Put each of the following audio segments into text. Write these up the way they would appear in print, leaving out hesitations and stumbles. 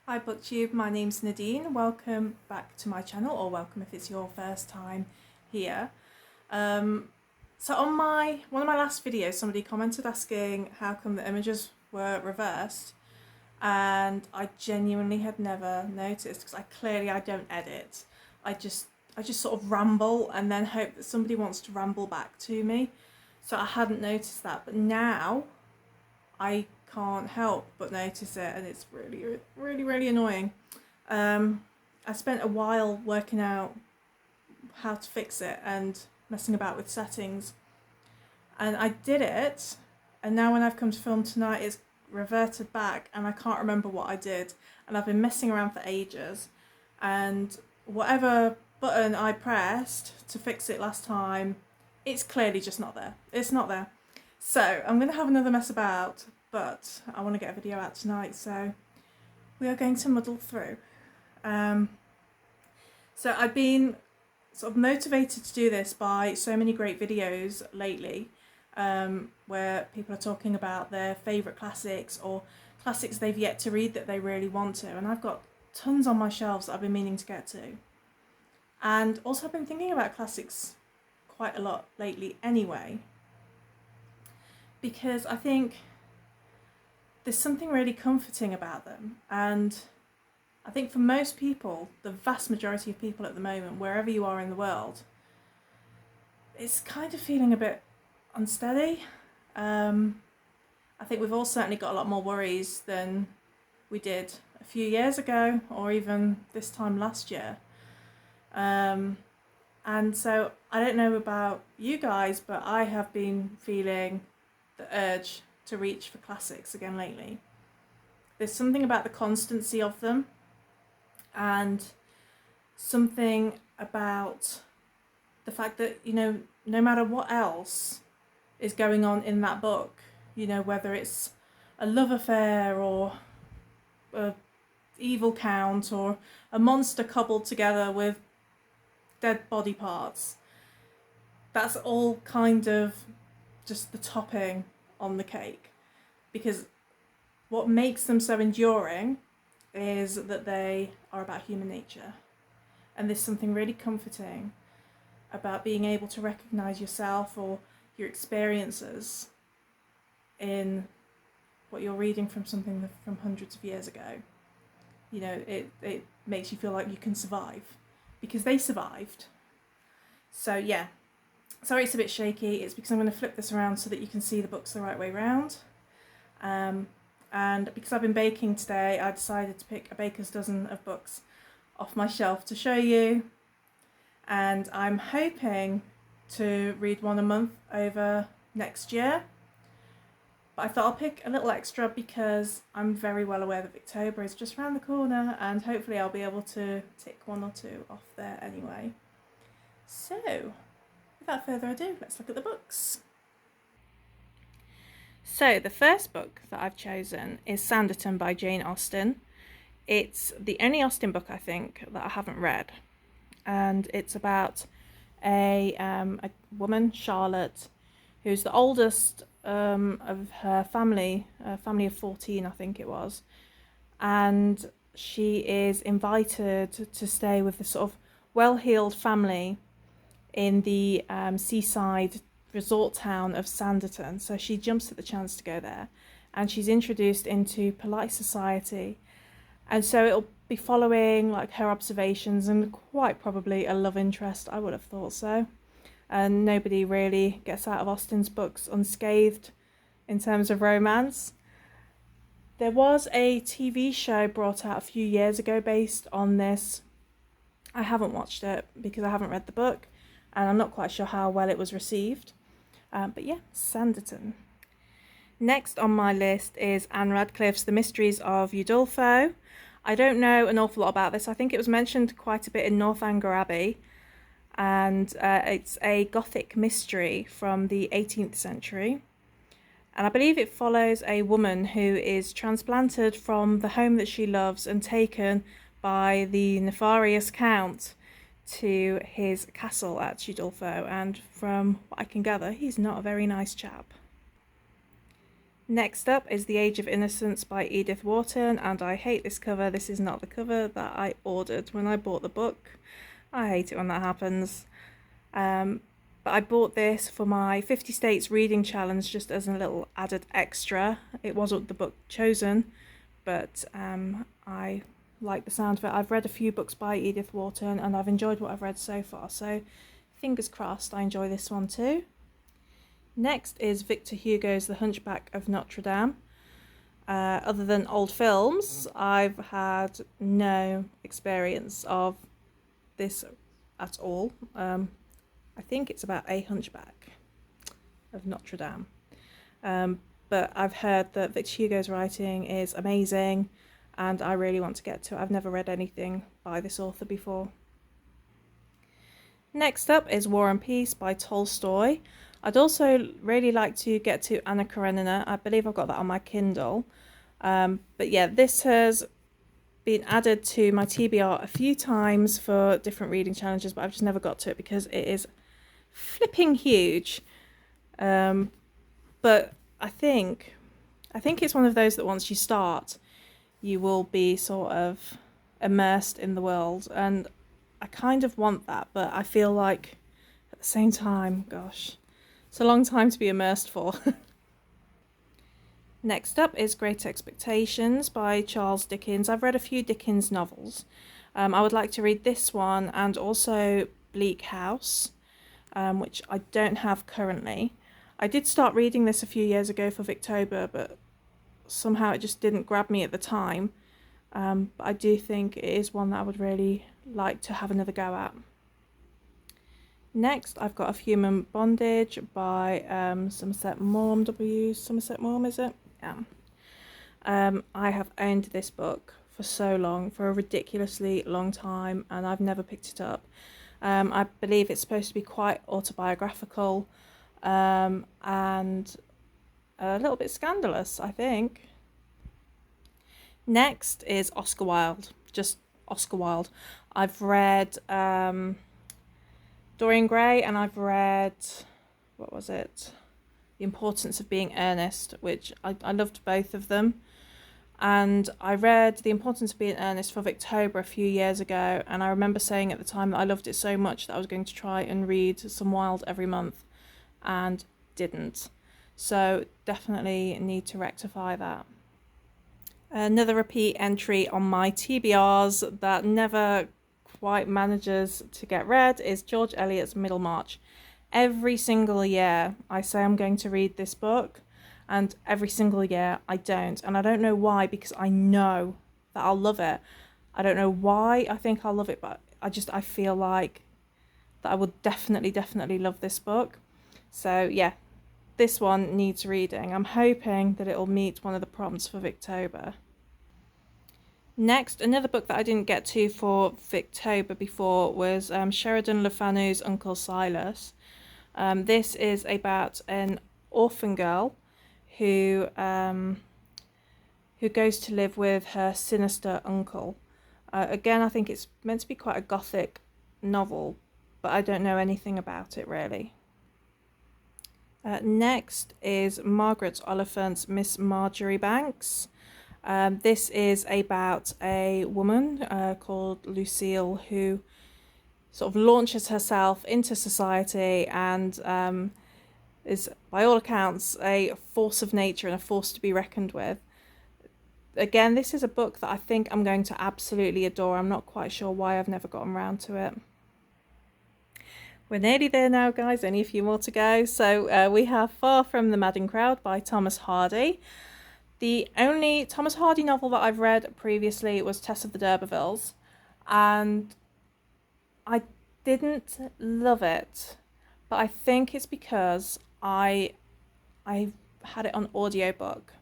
Hi BookTube, my name's Nadine. Welcome back to my channel, or welcome if it's your first time here. So on one of my last videos, somebody commented asking how come the images were reversed, and I genuinely had never noticed because I don't edit. I just sort of ramble and then hope that somebody wants to ramble back to me. So I hadn't noticed that, but now I can't help but notice it, and it's really annoying. I spent a while working out how to fix it and messing about with settings, and I did it, and now when I've come to film tonight it's reverted back and I can't remember what I did, and I've been messing around for ages, and whatever button I pressed to fix it last time, it's clearly just not there. It's not there. So I'm going to have another mess about, but I want to get a video out tonight, so we are going to muddle through. So I've been sort of motivated to do this by so many great videos lately, where people are talking about their favourite classics or classics they've yet to read that they really want to, and I've got tons on my shelves that I've been meaning to get to. And also I've been thinking about classics quite a lot lately anyway, because I think there's something really comforting about them, and I think for most people, the vast majority of people at the moment, wherever you are in the world, it's kind of feeling a bit unsteady. I think we've all certainly got a lot more worries than we did a few years ago, or even this time last year. And so I don't know about you guys, but I have been feeling the urge to reach for classics again lately. There's something about the constancy of them, and something about the fact that, you know, no matter what else is going on in that book, you know, whether it's a love affair or a evil count or a monster cobbled together with dead body parts, that's all kind of just the topping on the cake, because what makes them so enduring is that they are about human nature, and there's something really comforting about being able to recognize yourself or your experiences in what you're reading from something from hundreds of years ago. You know, it makes you feel like you can survive because they survived. So yeah, sorry it's a bit shaky. It's because I'm going to flip this around so that you can see the books the right way round. And because I've been baking today, I decided to pick a baker's dozen of books off my shelf to show you. And I'm hoping to read one a month over next year. But I thought I'll pick a little extra because I'm very well aware that October is just around the corner, and hopefully I'll be able to tick one or two off there anyway. So, without further ado, let's look at the books. So the first book that I've chosen is Sanditon by Jane Austen. It's the only Austen book I think that I haven't read, and it's about a woman, Charlotte, who's the oldest of her family, a family of 14 I think it was, and she is invited to stay with this sort of well-heeled family in the seaside resort town of Sanditon. So she jumps at the chance to go there, and she's introduced into polite society, and so it'll be following like her observations and quite probably a love interest, I would have thought so. And nobody really gets out of Austen's books unscathed in terms of romance. There was a TV show brought out a few years ago based on this. I haven't watched it because I haven't read the book, and I'm not quite sure how well it was received. But yeah, Sanditon. Next on my list is Anne Radcliffe's The Mysteries of Udolpho. I don't know an awful lot about this. I think it was mentioned quite a bit in Northanger Abbey, and it's a Gothic mystery from the 18th century. And I believe it follows a woman who is transplanted from the home that she loves and taken by the nefarious count to his castle at Udolpho, and from what I can gather, he's not a very nice chap. Next up is The Age of Innocence by Edith Wharton, and I hate this cover. This is not the cover that I ordered when I bought the book. I hate it when that happens. But I bought this for my 50 States reading challenge just as a little added extra. It wasn't the book chosen, but I like the sound of it. I've read a few books by Edith Wharton and I've enjoyed what I've read so far, so fingers crossed I enjoy this one too. Next is Victor Hugo's The Hunchback of Notre Dame. Other than old films, I've had no experience of this at all. I think it's about a hunchback of Notre Dame. But I've heard that Victor Hugo's writing is amazing and I really want to get to it. I've never read anything by this author before. Next up is War and Peace by Tolstoy. I'd also really like to get to Anna Karenina. I believe I've got that on my Kindle. But yeah, this has been added to my TBR a few times for different reading challenges, but I've just never got to it because it is flipping huge. But I think it's one of those that once you start, you will be sort of immersed in the world. And I kind of want that, but I feel like at the same time, gosh, it's a long time to be immersed for. Next up is Great Expectations by Charles Dickens. I've read a few Dickens novels. I would like to read this one and also Bleak House, which I don't have currently. I did start reading this a few years ago for Victober, but somehow it just didn't grab me at the time. But I do think it is one that I would really like to have another go at. Next, I've got Of Human Bondage by Somerset Maugham. Somerset Maugham, is it? Yeah. I have owned this book for so long, for a ridiculously long time, and I've never picked it up. I believe it's supposed to be quite autobiographical and a little bit scandalous, I think. Next is Oscar Wilde, just Oscar Wilde. I've read Dorian Gray, and I've read, what was it? The Importance of Being Earnest, which I loved both of them. And I read The Importance of Being Earnest for Victober a few years ago, and I remember saying at the time that I loved it so much that I was going to try and read some Wilde every month, and didn't. So definitely need to rectify that. Another repeat entry on my TBRs that never quite manages to get read is George Eliot's Middlemarch. Every single year I say I'm going to read this book, and every single year I don't. And I don't know why, because I know that I'll love it. I don't know why I think I'll love it, but I feel like that I would definitely love this book. So yeah, this one needs reading. I'm hoping that it'll meet one of the prompts for Victober. Next, another book that I didn't get to for Victober before was Sheridan Le Fanu's Uncle Silas. This is about an orphan girl who goes to live with her sinister uncle. Again, I think it's meant to be quite a gothic novel, but I don't know anything about it really. Next is Margaret Oliphant's Miss Marjorie Banks. This is about a woman called Lucille who sort of launches herself into society and is, by all accounts, a force of nature and a force to be reckoned with. Again, this is a book that I think I'm going to absolutely adore. I'm not quite sure why I've never gotten around to it. We're nearly there now, guys, only a few more to go. So we have Far From the Madden Crowd by Thomas Hardy. The only Thomas Hardy novel that I've read previously was Tess of the D'Urbervilles, and I didn't love it, but I think it's because I had it on audiobook,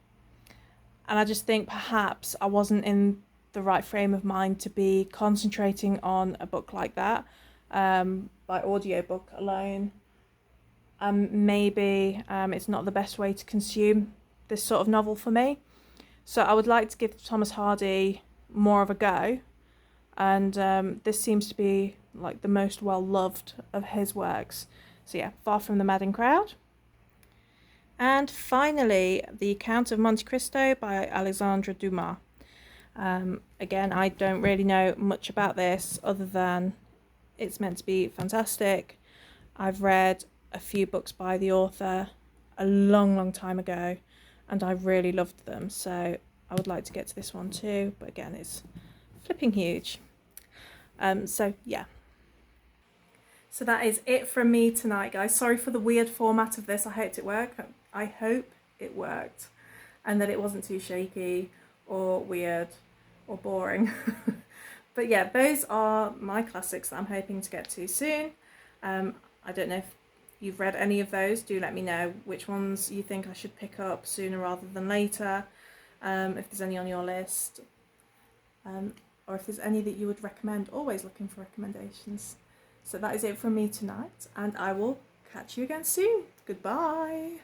and I just think perhaps I wasn't in the right frame of mind to be concentrating on a book like that by audiobook alone. Maybe it's not the best way to consume this sort of novel for me. So I would like to give Thomas Hardy more of a go, and this seems to be like the most well loved of his works. So yeah, Far From the Madding Crowd. And finally, The Count of Monte Cristo by Alexandra Dumas. Again, I don't really know much about this other than it's meant to be fantastic. I've read a few books by the author a long time ago, and I really loved them, so I would like to get to this one too, but again, it's flipping huge. So yeah. So that is it from me tonight, guys. Sorry for the weird format of this. I hope it worked, and that it wasn't too shaky or weird or boring. But yeah, those are my classics that I'm hoping to get to soon. I don't know if you've read any of those. Do let me know which ones you think I should pick up sooner rather than later, if there's any on your list, or if there's any that you would recommend. Always looking for recommendations. So that is it from me tonight, and I will catch you again soon. Goodbye.